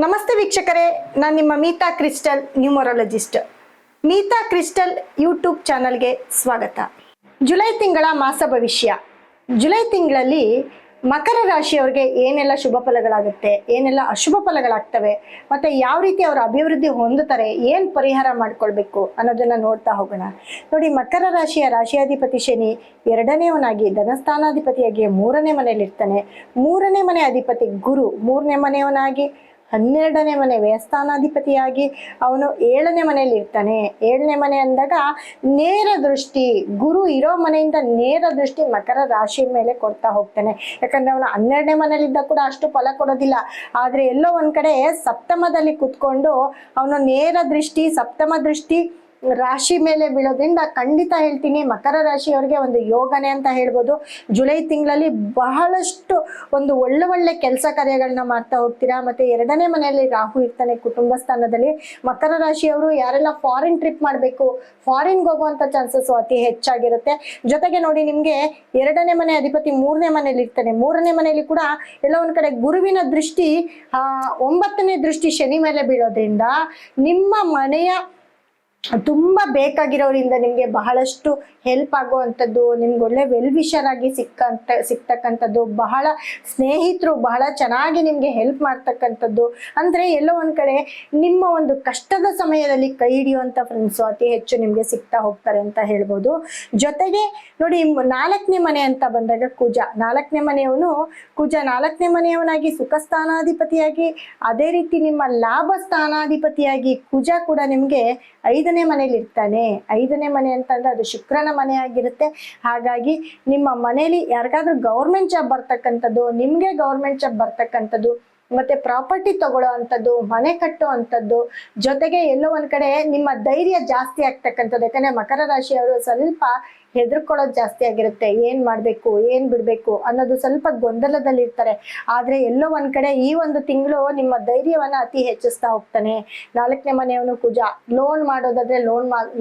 ನಮಸ್ತೆ ವೀಕ್ಷಕರೇ, ನಾನು ನಿಮ್ಮ Meeta crystal numerologist. Meeta crystal YouTube ಚಾನಲ್ಗೆ ಸ್ವಾಗತ. ಜುಲೈ ತಿಂಗಳ ಮಾಸ ಭವಿಷ್ಯ. ಜುಲೈ ತಿಂಗಳಲ್ಲಿ ಮಕರ ರಾಶಿಯವರಿಗೆ ಏನೆಲ್ಲ ಶುಭ ಫಲಗಳಾಗುತ್ತೆ, ಏನೆಲ್ಲ ಅಶುಭ ಫಲಗಳಾಗ್ತವೆ, ಮತ್ತು ಯಾವ ರೀತಿ ಅವರು ಅಭಿವೃದ್ಧಿ ಹೊಂದುತ್ತಾರೆ, ಏನು ಪರಿಹಾರ ಮಾಡ್ಕೊಳ್ಬೇಕು ಅನ್ನೋದನ್ನು ನೋಡ್ತಾ ಹೋಗೋಣ. ನೋಡಿ, ಮಕರ ರಾಶಿಯ ರಾಶಿಯಾಧಿಪತಿ ಶನಿ ಎರಡನೇವನಾಗಿ ಧನಸ್ಥಾನಾಧಿಪತಿಯಾಗಿ 3ನೇ ಮನೆಯಲ್ಲಿರ್ತಾನೆ. 3ನೇ ಮನೆ ಅಧಿಪತಿ ಗುರು 3ನೇ ಮನೆಯವನಾಗಿ 12ನೇ ಮನೆ ವ್ಯಯಸ್ಥಾನಾಧಿಪತಿಯಾಗಿ ಅವನು 7ನೇ ಮನೆಯಲ್ಲಿ ಇರ್ತಾನೆ. 7ನೇ ಮನೆ ಅಂದಾಗ ನೇರ ದೃಷ್ಟಿ, ಗುರು ಇರೋ ಮನೆಯಿಂದ ನೇರ ದೃಷ್ಟಿ ಮಕರ ರಾಶಿ ಮೇಲೆ ಕೊಡ್ತಾ ಹೋಗ್ತಾನೆ. ಯಾಕಂದ್ರೆ ಅವನು 12ನೇ ಮನೆಯಲ್ಲಿದ್ದ ಕೂಡ ಅಷ್ಟು ಫಲ ಕೊಡೋದಿಲ್ಲ. ಆದ್ರೆ ಎಲ್ಲೋ ಒಂದ್ ಕಡೆ ಸಪ್ತಮದಲ್ಲಿ ಕುತ್ಕೊಂಡು ಅವನು ನೇರ ದೃಷ್ಟಿ, ಸಪ್ತಮ ದೃಷ್ಟಿ ರಾಶಿ ಮೇಲೆ ಬೀಳೋದ್ರಿಂದ ಖಂಡಿತ ಹೇಳ್ತೀನಿ ಮಕರ ರಾಶಿಯವರಿಗೆ ಒಂದು ಯೋಗನೆ ಅಂತ ಹೇಳ್ಬೋದು. ಜುಲೈ ತಿಂಗಳಲ್ಲಿ ಬಹಳಷ್ಟು ಒಂದು ಒಳ್ಳೆ ಕೆಲಸ ಕಾರ್ಯಗಳನ್ನ ಮಾಡ್ತಾ ಹೋಗ್ತೀರಾ. ಮತ್ತೆ 2ನೇ ಮನೆಯಲ್ಲಿ ರಾಹು ಇರ್ತಾನೆ ಕುಟುಂಬ ಸ್ಥಾನದಲ್ಲಿ. ಮಕರ ರಾಶಿಯವರು ಯಾರೆಲ್ಲ ಫಾರಿನ್ ಟ್ರಿಪ್ ಮಾಡಬೇಕು, ಫಾರಿನ್ಗೆ ಹೋಗುವಂತ ಚಾನ್ಸಸ್ ಅತಿ ಹೆಚ್ಚಾಗಿರುತ್ತೆ. ಜೊತೆಗೆ ನೋಡಿ, ನಿಮ್ಗೆ 2ನೇ ಮನೆ ಅಧಿಪತಿ 3ನೇ ಮನೆಯಲ್ಲಿ ಇರ್ತಾನೆ. 3ನೇ ಮನೆಯಲ್ಲಿ ಕೂಡ ಎಲ್ಲ ಒಂದ್ ಕಡೆ ಗುರುವಿನ ದೃಷ್ಟಿ 9ನೇ ದೃಷ್ಟಿ ಶನಿ ಮೇಲೆ ಬೀಳೋದ್ರಿಂದ ನಿಮ್ಮ ಮನೆಯ ತುಂಬಾ ಬೇಕಾಗಿರೋರಿಂದ ನಿಮ್ಗೆ ಬಹಳಷ್ಟು ಹೆಲ್ಪ್ ಆಗುವಂಥದ್ದು, ನಿಮ್ಗೆ ಒಳ್ಳೆ ವೆಲ್ ವಿಷರ್ ಆಗಿ ಸಿಗ್ತಕ್ಕಂಥದ್ದು, ಬಹಳ ಸ್ನೇಹಿತರು ಬಹಳ ಚೆನ್ನಾಗಿ ನಿಮ್ಗೆ ಹೆಲ್ಪ್ ಮಾಡ್ತಕ್ಕಂಥದ್ದು. ಅಂದ್ರೆ ಎಲ್ಲೋ ಒಂದ್ ಕಡೆ ನಿಮ್ಮ ಒಂದು ಕಷ್ಟದ ಸಮಯದಲ್ಲಿ ಕೈ ಹಿಡಿಯುವಂತ ಫ್ರೆಂಡ್ಸು ಅತಿ ಹೆಚ್ಚು ನಿಮ್ಗೆ ಸಿಗ್ತಾ ಹೋಗ್ತಾರೆ ಅಂತ ಹೇಳ್ಬೋದು. ಜೊತೆಗೆ ನೋಡಿ, 4ನೇ ಮನೆ ಅಂತ ಬಂದಾಗ ಕುಜ 4ನೇ ಮನೆಯವನು ಕುಜ 4ನೇ ಮನೆಯವನಾಗಿ ಸುಖ ಸ್ಥಾನಾಧಿಪತಿಯಾಗಿ, ಅದೇ ರೀತಿ ನಿಮ್ಮ ಲಾಭ ಸ್ಥಾನಾಧಿಪತಿಯಾಗಿ ಕುಜ ಕೂಡ ನಿಮ್ಗೆ 5ನೇ ಮನೆಯಲ್ಲಿ ಇರ್ತಾನೆ. 5ನೇ ಮನೆ ಅಂತಂದ್ರೆ ಅದು ಶುಕ್ರನ ಮನೆ ಆಗಿರುತ್ತೆ. ಹಾಗಾಗಿ ನಿಮ್ಮ ಮನೆಯಲ್ಲಿ ಯಾರಿಗಾದ್ರೂ ಗೌರ್ಮೆಂಟ್ ಜಾಬ್ ಬರ್ತಕ್ಕಂಥದ್ದು, ನಿಮ್ಗೆ ಗೌರ್ಮೆಂಟ್ ಜಾಬ್ ಬರ್ತಕ್ಕಂಥದ್ದು, ಮತ್ತೆ ಪ್ರಾಪರ್ಟಿ ತಗೊಳ್ಳೋ ಅಂಥದ್ದು, ಮನೆ ಕಟ್ಟೋ ಅಂಥದ್ದು, ಜೊತೆಗೆ ಎಲ್ಲೋ ಒಂದ್ ಕಡೆ ನಿಮ್ಮ ಧೈರ್ಯ ಜಾಸ್ತಿ ಆಗ್ತಕ್ಕಂಥದ್ದು. ಯಾಕಂದ್ರೆ ಮಕರ ರಾಶಿಯವರು ಸ್ವಲ್ಪ ಹೆದರ್ಕೊಳ್ಳೋದು ಜಾಸ್ತಿ ಆಗಿರುತ್ತೆ. ಏನ್ ಮಾಡ್ಬೇಕು, ಏನ್ ಬಿಡ್ಬೇಕು ಅನ್ನೋದು ಸ್ವಲ್ಪ ಗೊಂದಲದಲ್ಲಿ ಇರ್ತಾರೆ. ಆದ್ರೆ ಎಲ್ಲೋ ಒಂದ್ ಕಡೆ ಈ ಒಂದು ತಿಂಗಳು ನಿಮ್ಮ ಧೈರ್ಯವನ್ನ ಅತಿ ಹೆಚ್ಚಿಸ್ತಾ ಹೋಗ್ತಾನೆ. 4ನೇ ಮನೆಯವನು ಕುಜ ಲೋನ್ ಮಾಡೋದಾದ್ರೆ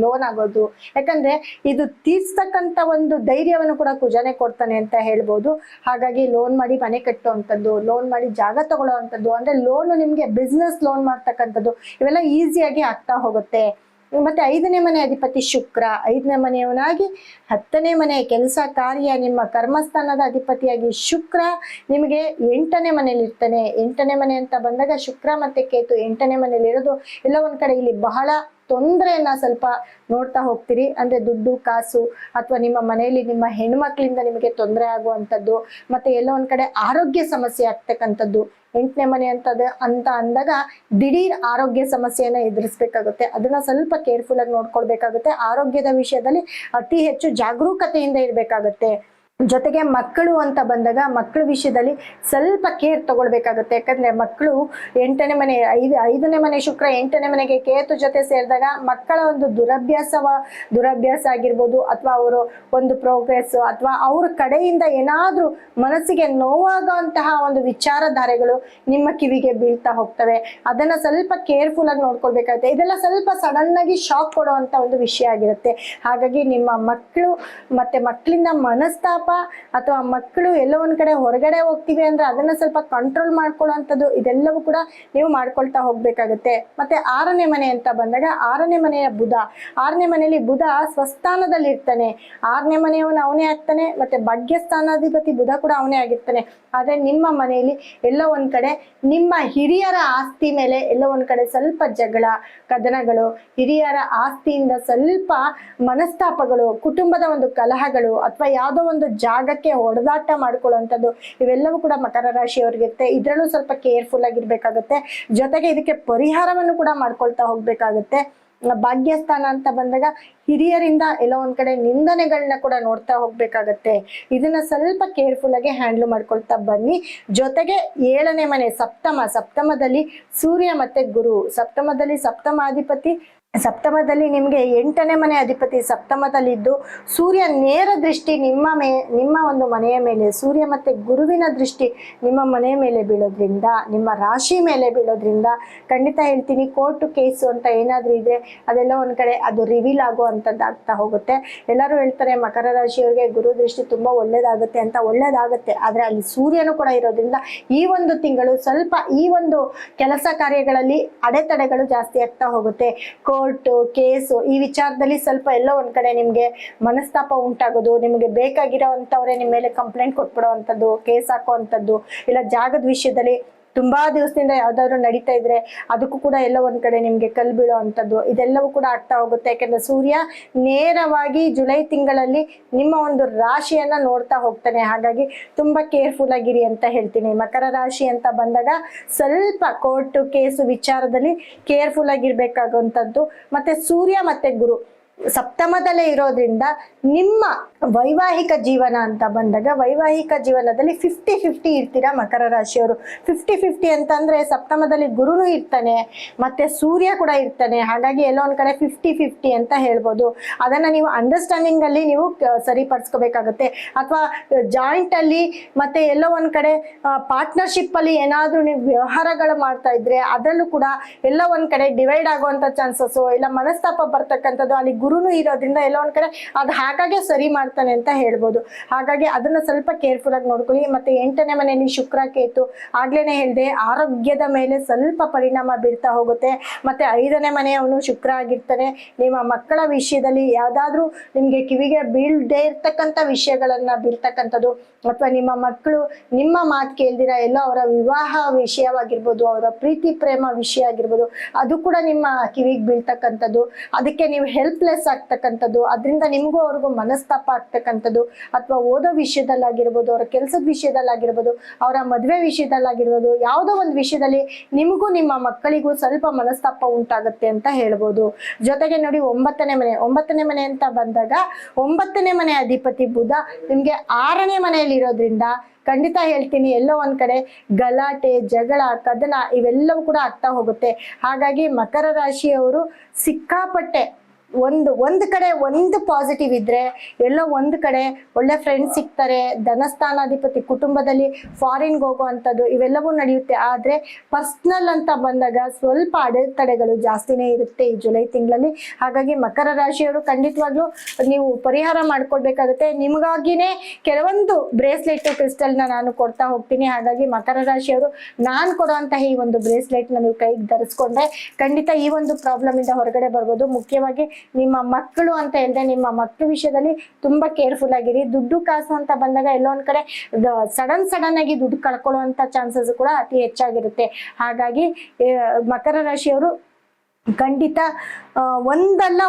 ಲೋನ್ ಆಗೋದು. ಯಾಕಂದ್ರೆ ಇದು ತೀರ್ಸ್ತಕ್ಕಂಥ ಒಂದು ಧೈರ್ಯವನ್ನು ಕೂಡ ಕುಜನೇ ಕೊಡ್ತಾನೆ ಅಂತ ಹೇಳ್ಬೋದು. ಹಾಗಾಗಿ ಲೋನ್ ಮಾಡಿ ಮನೆ ಕಟ್ಟುವಂಥದ್ದು, ಲೋನ್ ಮಾಡಿ ಜಾಗ ತಗೊಳ್ಳೋ ಅಂಥದ್ದು, ಅಂದ್ರೆ ಲೋನ್ ನಿಮ್ಗೆ ಬಿಸ್ನೆಸ್ ಲೋನ್ ಮಾಡ್ತಕ್ಕಂಥದ್ದು, ಇವೆಲ್ಲ ಈಸಿಯಾಗಿ ಆಗ್ತಾ ಹೋಗುತ್ತೆ. ಮತ್ತೆ 5ನೇ ಮನೆ ಅಧಿಪತಿ ಶುಕ್ರ 5ನೇ ಮನೆಯವನಾಗಿ 10ನೇ ಮನೆ ಕೆಲಸ ಕಾರ್ಯ, ನಿಮ್ಮ ಕರ್ಮಸ್ಥಾನದ ಅಧಿಪತಿಯಾಗಿ ಶುಕ್ರ ನಿಮಗೆ 8ನೇ ಮನೆಯಲ್ಲಿ ಇರ್ತಾನೆ. 8ನೇ ಮನೆ ಅಂತ ಬಂದಾಗ ಶುಕ್ರ ಮತ್ತೆ ಕೇತು 8ನೇ ಮನೆಯಲ್ಲಿ ಇರೋದು ಎಲ್ಲ ಒಂದ್ ಕಡೆ ಇಲ್ಲಿ ಬಹಳ ತೊಂದರೆಯನ್ನ ಸ್ವಲ್ಪ ನೋಡ್ತಾ ಹೋಗ್ತೀರಿ. ಅಂದ್ರೆ ದುಡ್ಡು ಕಾಸು ಅಥವಾ ನಿಮ್ಮ ಮನೆಯಲ್ಲಿ ನಿಮ್ಮ ಹೆಣ್ಮಕ್ಳಿಂದ ನಿಮಗೆ ತೊಂದರೆ ಆಗುವಂಥದ್ದು, ಮತ್ತೆ ಎಲ್ಲೋ ಒಂದ್ ಕಡೆ ಆರೋಗ್ಯ ಸಮಸ್ಯೆ ಆಗ್ತಕ್ಕಂಥದ್ದು. 8ನೇ ಮನೆ ಅಂತ ಅಂದಾಗ ದಿಢೀರ್ ಆರೋಗ್ಯ ಸಮಸ್ಯೆಯನ್ನ ಎದುರಿಸ್ಬೇಕಾಗುತ್ತೆ. ಅದನ್ನ ಸ್ವಲ್ಪ ಕೇರ್ಫುಲ್ ಆಗಿ ನೋಡ್ಕೊಳ್ಬೇಕಾಗುತ್ತೆ. ಆರೋಗ್ಯದ ವಿಷಯದಲ್ಲಿ ಅತಿ ಹೆಚ್ಚು ಜಾಗರೂಕತೆಯಿಂದ ಇರ್ಬೇಕಾಗತ್ತೆ. ಜೊತೆಗೆ ಮಕ್ಕಳು ಅಂತ ಬಂದಾಗ ಮಕ್ಕಳ ವಿಷಯದಲ್ಲಿ ಸ್ವಲ್ಪ ಕೇರ್ ತಗೊಳ್ಬೇಕಾಗುತ್ತೆ. ಯಾಕಂದ್ರೆ ಮಕ್ಕಳು 8ನೇ ಮನೆ 5ನೇ ಮನೆ ಶುಕ್ರ 8ನೇ ಮನೆಗೆ ಕೇತು ಜೊತೆ ಸೇರಿದಾಗ ಮಕ್ಕಳ ಒಂದು ದುರಭ್ಯಾಸ ಆಗಿರ್ಬೋದು, ಅಥವಾ ಅವರು ಒಂದು ಪ್ರೋಗ್ರೆಸ್ ಅಥವಾ ಅವ್ರ ಕಡೆಯಿಂದ ಏನಾದ್ರೂ ಮನಸ್ಸಿಗೆ ನೋವಾಗುವಂತಹ ಒಂದು ವಿಚಾರಧಾರೆಗಳು ನಿಮ್ಮ ಕಿವಿಗೆ ಬೀಳ್ತಾ ಹೋಗ್ತವೆ. ಅದನ್ನ ಸ್ವಲ್ಪ ಕೇರ್ಫುಲ್ ಆಗಿ ನೋಡ್ಕೊಳ್ಬೇಕಾಗುತ್ತೆ. ಇದೆಲ್ಲ ಸ್ವಲ್ಪ ಸಡನ್ ಆಗಿ ಶಾಕ್ ಕೊಡುವಂತ ಒಂದು ವಿಷಯ ಆಗಿರುತ್ತೆ. ಹಾಗಾಗಿ ನಿಮ್ಮ ಮಕ್ಕಳು ಮತ್ತೆ ಮಕ್ಕಳಿಂದ ಮನಸ್ತಾಪ ಅಥವಾ ಮಕ್ಕಳು ಎಲ್ಲೋ ಒಂದ್ ಕಡೆ ಹೊರಗಡೆ ಹೋಗ್ತೀವಿ ಅಂದ್ರೆ ಅದನ್ನ ಸ್ವಲ್ಪ ಕಂಟ್ರೋಲ್ ಮಾಡ್ಕೊಳ್ಳುವಂಥದ್ದು, ಇದೆಲ್ಲವೂ ಕೂಡ ನೀವು ಮಾಡ್ಕೊಳ್ತಾ ಹೋಗ್ಬೇಕಾಗುತ್ತೆ. ಮತ್ತೆ 6ನೇ ಮನೆ ಅಂತ ಬಂದಾಗ 6ನೇ ಮನೆಯ ಬುಧ 6ನೇ ಮನೆಯಲ್ಲಿ ಬುಧ ಸ್ವಸ್ಥಾನದಲ್ಲಿ ಇರ್ತಾನೆ. 6ನೇ ಮನೆಯವನು ಅವನೇ ಆಗ್ತಾನೆ, ಮತ್ತೆ ಭಾಗ್ಯಸ್ಥಾನಾಧಿಪತಿ ಬುಧ ಕೂಡ ಅವನೇ ಆಗಿರ್ತಾನೆ. ಆದ್ರೆ ನಿಮ್ಮ ಮನೆಯಲ್ಲಿ ಎಲ್ಲೋ ಒಂದ್ ಕಡೆ ನಿಮ್ಮ ಹಿರಿಯರ ಆಸ್ತಿ ಮೇಲೆ ಎಲ್ಲೋ ಒಂದ್ ಕಡೆ ಸ್ವಲ್ಪ ಜಗಳ ಕದನಗಳು, ಹಿರಿಯರ ಆಸ್ತಿಯಿಂದ ಸ್ವಲ್ಪ ಮನಸ್ತಾಪಗಳು, ಕುಟುಂಬದ ಒಂದು ಕಲಹಗಳು, ಅಥವಾ ಯಾವುದೋ ಒಂದು ಜಾಗಕ್ಕೆ ಹೊಡೆದಾಟ ಮಾಡ್ಕೊಳ್ಳುವಂಥದ್ದು, ಇವೆಲ್ಲವೂ ಕೂಡ ಮಕರ ರಾಶಿಯವರಿಗಿರುತ್ತೆ. ಇದ್ರಲ್ಲೂ ಸ್ವಲ್ಪ ಕೇರ್ಫುಲ್ ಆಗಿರ್ಬೇಕಾಗುತ್ತೆ. ಜೊತೆಗೆ ಇದಕ್ಕೆ ಪರಿಹಾರವನ್ನು ಕೂಡ ಮಾಡ್ಕೊಳ್ತಾ ಹೋಗ್ಬೇಕಾಗುತ್ತೆ. ಭಾಗ್ಯಸ್ಥಾನ ಅಂತ ಬಂದಾಗ ಹಿರಿಯರಿಂದ ಎಲ್ಲೋ ಒಂದ್ ಕಡೆ ನಿಂದನೆಗಳನ್ನ ಕೂಡ ನೋಡ್ತಾ ಹೋಗ್ಬೇಕಾಗತ್ತೆ. ಇದನ್ನ ಸ್ವಲ್ಪ ಕೇರ್ಫುಲ್ ಆಗಿ ಹ್ಯಾಂಡಲ್ ಮಾಡ್ಕೊಳ್ತಾ ಬನ್ನಿ. ಜೊತೆಗೆ 7ನೇ ಮನೆ ಸಪ್ತಮದಲ್ಲಿ ಸೂರ್ಯ ಮತ್ತೆ ಗುರು, ಸಪ್ತಮದಲ್ಲಿ ಸಪ್ತಮಾಧಿಪತಿ ಸಪ್ತಮದಲ್ಲಿ ನಿಮಗೆ 8ನೇ ಮನೆ ಅಧಿಪತಿ ಸಪ್ತಮದಲ್ಲಿದ್ದು ಸೂರ್ಯ ನೇರ ದೃಷ್ಟಿ ನಿಮ್ಮ ಒಂದು ಮನೆಯ ಮೇಲೆ, ಸೂರ್ಯ ಮತ್ತೆ ಗುರುವಿನ ದೃಷ್ಟಿ ನಿಮ್ಮ ಮನೆಯ ಮೇಲೆ ಬೀಳೋದ್ರಿಂದ, ನಿಮ್ಮ ರಾಶಿ ಮೇಲೆ ಬೀಳೋದ್ರಿಂದ ಖಂಡಿತ ಹೇಳ್ತೀನಿ ಕೋರ್ಟು ಕೇಸು ಅಂತ ಏನಾದರೂ ಇದ್ರೆ ಅದೆಲ್ಲ ಒಂದು ಕಡೆ ಅದು ರಿವೀಲ್ ಆಗುವಂಥದ್ದು ಆಗ್ತಾ ಹೋಗುತ್ತೆ. ಎಲ್ಲರೂ ಹೇಳ್ತಾರೆ ಮಕರ ರಾಶಿಯವರಿಗೆ ಗುರು ದೃಷ್ಟಿ ತುಂಬ ಒಳ್ಳೇದಾಗುತ್ತೆ ಅಂತ. ಒಳ್ಳೇದಾಗುತ್ತೆ, ಆದರೆ ಅಲ್ಲಿ ಸೂರ್ಯನು ಕೂಡ ಇರೋದ್ರಿಂದ ಈ ಒಂದು ತಿಂಗಳು ಸ್ವಲ್ಪ ಈ ಒಂದು ಕೆಲಸ ಕಾರ್ಯಗಳಲ್ಲಿ ಅಡೆತಡೆಗಳು ಜಾಸ್ತಿ ಆಗ್ತಾ ಹೋಗುತ್ತೆ. ಕೋರ್ಟು ಕೇಸು ಈ ವಿಚಾರದಲ್ಲಿ ಸ್ವಲ್ಪ ಎಲ್ಲೋ ಒಂದ್ ಕಡೆ ನಿಮ್ಗೆ ಮನಸ್ತಾಪ ಉಂಟಾಗೋದು, ನಿಮ್ಗೆ ಬೇಕಾಗಿರೋ ಅಂತವ್ರೆ ನಿಮ್ಮ ಮೇಲೆ ಕಂಪ್ಲೇಂಟ್ ಕೊಟ್ಬಿಡೋವಂಥದ್ದು, ಕೇಸ್ ಹಾಕುವಂಥದ್ದು, ಇಲ್ಲ ಜಾಗದ ವಿಷಯದಲ್ಲಿ ತುಂಬಾ ದಿವಸದಿಂದ ಯಾವ್ದಾದ್ರು ನಡೀತಾ ಇದ್ರೆ ಅದಕ್ಕೂ ಕೂಡ ಎಲ್ಲ ಒಂದ್ ಕಡೆ ನಿಮ್ಗೆ ಕಲ್ ಬೀಳೋ ಅಂಥದ್ದು, ಇದೆಲ್ಲವೂ ಕೂಡ ಆಗ್ತಾ ಹೋಗುತ್ತೆ. ಯಾಕಂದ್ರೆ ಸೂರ್ಯ ನೇರವಾಗಿ ಜುಲೈ ತಿಂಗಳಲ್ಲಿ ನಿಮ್ಮ ಒಂದು ರಾಶಿಯನ್ನ ನೋಡ್ತಾ ಹೋಗ್ತಾನೆ. ಹಾಗಾಗಿ ತುಂಬಾ ಕೇರ್ಫುಲ್ ಆಗಿರಿ ಅಂತ ಹೇಳ್ತೀನಿ. ಮಕರ ರಾಶಿ ಅಂತ ಬಂದಾಗ ಸ್ವಲ್ಪ ಕೋರ್ಟು ಕೇಸು ವಿಚಾರದಲ್ಲಿ ಕೇರ್ಫುಲ್ ಆಗಿರ್ಬೇಕಾಗುವಂಥದ್ದು. ಮತ್ತೆ ಸೂರ್ಯ ಮತ್ತೆ ಗುರು ಸಪ್ತಮದಲ್ಲೇ ಇರೋದ್ರಿಂದ ನಿಮ್ಮ ವೈವಾಹಿಕ ಜೀವನ ಅಂತ ಬಂದಾಗ ವೈವಾಹಿಕ ಜೀವನದಲ್ಲಿ 50-50 ಇರ್ತೀರಾ ಮಕರ ರಾಶಿಯವರು. 50-50 ಅಂತಂದ್ರೆ ಸಪ್ತಮದಲ್ಲಿ ಗುರುನು ಇರ್ತಾನೆ ಮತ್ತೆ ಸೂರ್ಯ ಕೂಡ ಇರ್ತಾನೆ. ಹಾಗಾಗಿ ಎಲ್ಲೋ ಒಂದ್ ಕಡೆ 50-50 ಅಂತ ಹೇಳ್ಬೋದು. ಅದನ್ನ ನೀವು ಅಂಡರ್ಸ್ಟ್ಯಾಂಡಿಂಗ್ ಅಲ್ಲಿ ನೀವು ಸರಿಪಡಿಸ್ಕೋಬೇಕಾಗುತ್ತೆ. ಅಥವಾ ಜಾಯಿಂಟ್ ಅಲ್ಲಿ ಮತ್ತೆ ಎಲ್ಲೋ ಒಂದ್ ಕಡೆ ಪಾರ್ಟ್ನರ್ಶಿಪ್ ಅಲ್ಲಿ ಏನಾದ್ರೂ ನೀವು ವ್ಯವಹಾರಗಳು ಮಾಡ್ತಾ ಇದ್ರೆ ಅದರಲ್ಲೂ ಕೂಡ ಎಲ್ಲ ಒಂದ್ ಕಡೆ ಡಿವೈಡ್ ಆಗುವಂತ ಚಾನ್ಸಸ್, ಇಲ್ಲ ಮನಸ್ತಾಪ ಬರ್ತಕ್ಕಂಥದ್ದು ಅಲ್ಲಿ ಗುರುನು ಇರೋದ್ರಿಂದ ಎಲ್ಲ ಒಂದ್ ಕಡೆ ಅದು ಹಾಗಾಗಿ ಸರಿ ಮಾಡ್ತಾನೆ ಅಂತ ಹೇಳ್ಬೋದು. ಹಾಗಾಗಿ ಅದನ್ನ ಸ್ವಲ್ಪ ಕೇರ್ಫುಲ್ ಆಗಿ ನೋಡ್ಕೊಳ್ಳಿ. ಮತ್ತೆ 8ನೇ ಮನೆಯಲ್ಲಿ ಶುಕ್ರ ಕೇತು ಆಗ್ಲೇನೆ ಹೇಳ್ದೆ ಆರೋಗ್ಯದ ಮೇಲೆ ಸ್ವಲ್ಪ ಪರಿಣಾಮ ಬೀರ್ತಾ ಹೋಗುತ್ತೆ. ಮತ್ತೆ 5ನೇ ಮನೆಯವನು ಶುಕ್ರ ಆಗಿರ್ತಾನೆ. ನಿಮ್ಮ ಮಕ್ಕಳ ವಿಷಯದಲ್ಲಿ ಯಾವ್ದಾದ್ರು ನಿಮ್ಗೆ ಕಿವಿಗೆ ಬೀಳ್ದೇ ಇರ್ತಕ್ಕಂಥ ವಿಷಯಗಳನ್ನ ಬೀಳ್ತಕ್ಕಂಥದ್ದು, ಅಥವಾ ನಿಮ್ಮ ಮಕ್ಕಳು ನಿಮ್ಮ ಮಾತು ಕೇಳ್ದಿರ ಎಲ್ಲೋ ಅವರ ವಿವಾಹ ವಿಷಯವಾಗಿರ್ಬೋದು, ಅವರ ಪ್ರೀತಿ ಪ್ರೇಮ ವಿಷಯ ಆಗಿರ್ಬೋದು, ಅದು ಕೂಡ ನಿಮ್ಮ ಕಿವಿಗೆ ಬೀಳ್ತಕ್ಕಂಥದ್ದು, ಅದಕ್ಕೆ ನೀವು ಹೆಲ್ಪ್ಲೆಸ್ ಆಗ್ತಕ್ಕಂಥದ್ದು, ಅದರಿಂದ ನಿಮಗೂ ಅವ್ರಿಗೂ ಮನಸ್ತಾಪ ಆಗ್ತಕ್ಕಂಥದ್ದು, ಅಥವಾ ಓದೋ ವಿಷಯದಲ್ಲಾಗಿರ್ಬೋದು, ಅವರ ಕೆಲಸದ ವಿಷಯದಲ್ಲಾಗಿರ್ಬೋದು, ಅವರ ಮದುವೆ ವಿಷಯದಲ್ಲಾಗಿರ್ಬೋದು, ಯಾವುದೋ ಒಂದು ವಿಷಯದಲ್ಲಿ ನಿಮಗೂ ನಿಮ್ಮ ಮಕ್ಕಳಿಗೂ ಸ್ವಲ್ಪ ಮನಸ್ತಾಪ ಉಂಟಾಗುತ್ತೆ ಅಂತ ಹೇಳ್ಬೋದು. ಜೊತೆಗೆ ನೋಡಿ 9ನೇ ಮನೆ ಅಂತ ಬಂದಾಗ 9ನೇ ಮನೆ ಅಧಿಪತಿ ಬುಧ ನಿಮ್ಗೆ 6ನೇ ಮನೆಯಲ್ಲಿ ಇರೋದ್ರಿಂದ ಖಂಡಿತ ಹೇಳ್ತೀನಿ ಎಲ್ಲೋ ಒಂದ್ ಕಡೆ ಗಲಾಟೆ ಜಗಳ ಕದನ ಇವೆಲ್ಲವೂ ಕೂಡ ಆಗ್ತಾ ಹೋಗುತ್ತೆ. ಹಾಗಾಗಿ ಮಕರ ರಾಶಿಯವರು ಸಿಕ್ಕಾಪಟ್ಟೆ ಒಂದು ಕಡೆ ಒಂದು ಪಾಸಿಟಿವ್ ಇದ್ರೆ ಎಲ್ಲೋ ಒಂದು ಕಡೆ ಒಳ್ಳೆ ಫ್ರೆಂಡ್ಸ್ ಸಿಗ್ತಾರೆ, ಧನಸ್ಥಾನಾಧಿಪತಿ ಕುಟುಂಬದಲ್ಲಿ ಫಾರಿನ್ಗೆ ಹೋಗುವಂಥದ್ದು ಇವೆಲ್ಲವೂ ನಡೆಯುತ್ತೆ. ಆದ್ರೆ ಪರ್ಸ್ನಲ್ ಅಂತ ಬಂದಾಗ ಸ್ವಲ್ಪ ಅಡೆತಡೆಗಳು ಜಾಸ್ತಿನೇ ಇರುತ್ತೆ ಈ ಜುಲೈ ತಿಂಗಳಲ್ಲಿ. ಹಾಗಾಗಿ ಮಕರ ರಾಶಿಯವರು ಖಂಡಿತವಾಗ್ಲೂ ನೀವು ಪರಿಹಾರ ಮಾಡ್ಕೊಳ್ಬೇಕಾಗುತ್ತೆ. ನಿಮಗಾಗಿನೇ ಕೆಲವೊಂದು ಬ್ರೇಸ್ಲೆಟ್ ಕ್ರಿಸ್ಟಲ್ನ ನಾನು ಕೊಡ್ತಾ ಹೋಗ್ತೀನಿ. ಹಾಗಾಗಿ ಮಕರ ರಾಶಿಯವರು ನಾನು ಕೊಡುವಂತಹ ಈ ಒಂದು ಬ್ರೇಸ್ಲೆಟ್ನ ನೀವು ಕೈಗೆ ಧರಿಸ್ಕೊಂಡ್ರೆ ಖಂಡಿತ ಈ ಒಂದು ಪ್ರಾಬ್ಲಮ್ ಇಂದ ಹೊರಗಡೆ ಬರ್ಬೋದು. ಮುಖ್ಯವಾಗಿ ನಿಮ್ಮ ಮಕ್ಕಳು ಅಂತ ಹೇಳಿದ್ರೆ ನಿಮ್ಮ ಮಕ್ಕಳ ವಿಷಯದಲ್ಲಿ ತುಂಬಾ ಕೇರ್ಫುಲ್ ಆಗಿರಿ. ದುಡ್ಡು ಕಾಸು ಅಂತ ಬಂದಾಗ ಎಲ್ಲೋ ಒಂದ್ ಕಡೆ ಸಡನ್ ಆಗಿ ದುಡ್ಡು ಕಳ್ಕೊಳ್ಳುವಂತ ಚಾನ್ಸಸ್ ಕೂಡ ಅತಿ ಹೆಚ್ಚಾಗಿರುತ್ತೆ. ಹಾಗಾಗಿ ಮಕರ ರಾಶಿಯವರು ಖಂಡಿತ ಒಂದಲ್ಲ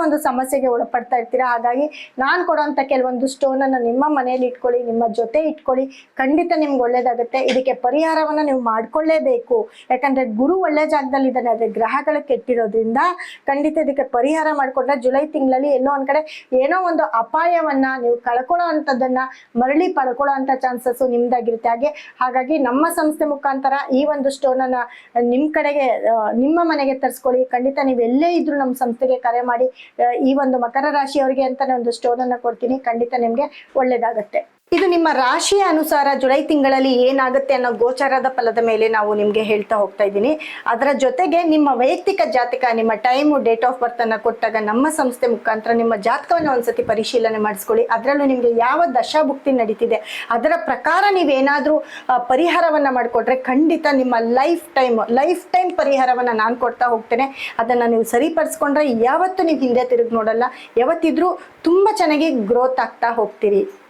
ಒಂದು ಸಮಸ್ಯೆಗೆ ಒಳಪಡ್ತಾ ಇರ್ತೀರಾ. ಹಾಗಾಗಿ ನಾನು ಕೊಡುವಂತ ಕೆಲವೊಂದು ಸ್ಟೋನ್ ಅನ್ನ ನಿಮ್ಮ ಮನೆಯಲ್ಲಿ ಇಟ್ಕೊಳ್ಳಿ, ನಿಮ್ಮ ಜೊತೆ ಇಟ್ಕೊಳ್ಳಿ, ಖಂಡಿತ ನಿಮ್ಗೆ ಒಳ್ಳೇದಾಗುತ್ತೆ. ಇದಕ್ಕೆ ಪರಿಹಾರವನ್ನ ನೀವು ಮಾಡ್ಕೊಳ್ಳೇಬೇಕು. ಯಾಕಂದ್ರೆ ಗುರು ಒಳ್ಳೆ ಜಾಗದಲ್ಲಿ ಇದ್ದಾನೆ, ಅದೇ ಗ್ರಹಗಳು ಕೆಟ್ಟಿರೋದ್ರಿಂದ ಖಂಡಿತ ಇದಕ್ಕೆ ಪರಿಹಾರ ಮಾಡ್ಕೊಂಡ್ರೆ ಜುಲೈ ತಿಂಗಳಲ್ಲಿ ಎಲ್ಲೋ ಒಂದ್ ಕಡೆ ಏನೋ ಒಂದು ಅಪಾಯವನ್ನ ನೀವು ಕಳ್ಕೊಳ್ಳೋ ಅಂತದನ್ನ ಮರಳಿ ಪಡ್ಕೊಳ್ಳೋ ಅಂತ ಚಾನ್ಸಸ್ ನಿಮ್ದಾಗಿರುತ್ತೆ. ಹಾಗಾಗಿ ನಮ್ಮ ಸಂಸ್ಥೆ ಮುಖಾಂತರ ಈ ಒಂದು ಸ್ಟೋನ್ ಅನ್ನ ನಿಮ್ ಕಡೆಗೆ ನಿಮ್ಮ ಮನೆಗೆ ತರಿಸ್ಕೊಳ್ಳಿ. ಖಂಡಿತ ನೀವು ಎಲ್ಲೇ ಇದ್ರು ನಮ್ಮ ಸಂಸ್ಥೆಗೆ ಕರೆ ಮಾಡಿ ಈ ಒಂದು ಮಕರ ರಾಶಿಯವರಿಗೆ ಅಂತಾನೆ ಒಂದು ಸ್ಟೋನ್ ಅನ್ನ ಕೊಡ್ತೀನಿ. ಖಂಡಿತ ನಿಮ್ಗೆ ಒಳ್ಳೇದಾಗತ್ತೆ. ಇದು ನಿಮ್ಮ ರಾಶಿಯ ಅನುಸಾರ ಜುಲೈ ತಿಂಗಳಲ್ಲಿ ಏನಾಗುತ್ತೆ ಅನ್ನೋ ಗೋಚಾರದ ಫಲದ ಮೇಲೆ ನಾವು ನಿಮ್ಗೆ ಹೇಳ್ತಾ ಹೋಗ್ತಾ ಇದ್ದೀನಿ. ಅದರ ಜೊತೆಗೆ ನಿಮ್ಮ ವೈಯಕ್ತಿಕ ಜಾತಕ, ನಿಮ್ಮ ಟೈಮು, ಡೇಟ್ ಆಫ್ ಬರ್ತ್ ಅನ್ನ ಕೊಟ್ಟಾಗ ನಮ್ಮ ಸಂಸ್ಥೆ ಮುಖಾಂತರ ನಿಮ್ಮ ಜಾತಕವನ್ನು ಒಂದ್ಸತಿ ಪರಿಶೀಲನೆ ಮಾಡಿಸ್ಕೊಳ್ಳಿ. ಅದರಲ್ಲೂ ನಿಮ್ಗೆ ಯಾವ ದಶಾಭುಕ್ತಿ ನಡೀತಿದೆ ಅದರ ಪ್ರಕಾರ ನೀವೇನಾದ್ರೂ ಪರಿಹಾರವನ್ನ ಮಾಡಿಕೊಟ್ರೆ ಖಂಡಿತ ನಿಮ್ಮ ಲೈಫ್ ಟೈಮ್ ಪರಿಹಾರವನ್ನ ನಾನು ಕೊಡ್ತಾ ಹೋಗ್ತೇನೆ. ಅದನ್ನ ನೀವು ಸರಿಪಡಿಸ್ಕೊಂಡ್ರೆ ಯಾವತ್ತೂ ನೀವು ಹಿಂದೆ ತಿರುಗಿ ನೋಡಲ್ಲ, ಯಾವತ್ತಿದ್ರೂ ತುಂಬಾ ಚೆನ್ನಾಗಿ ಗ್ರೋತ್ ಆಗ್ತಾ ಹೋಗ್ತೀರಿ.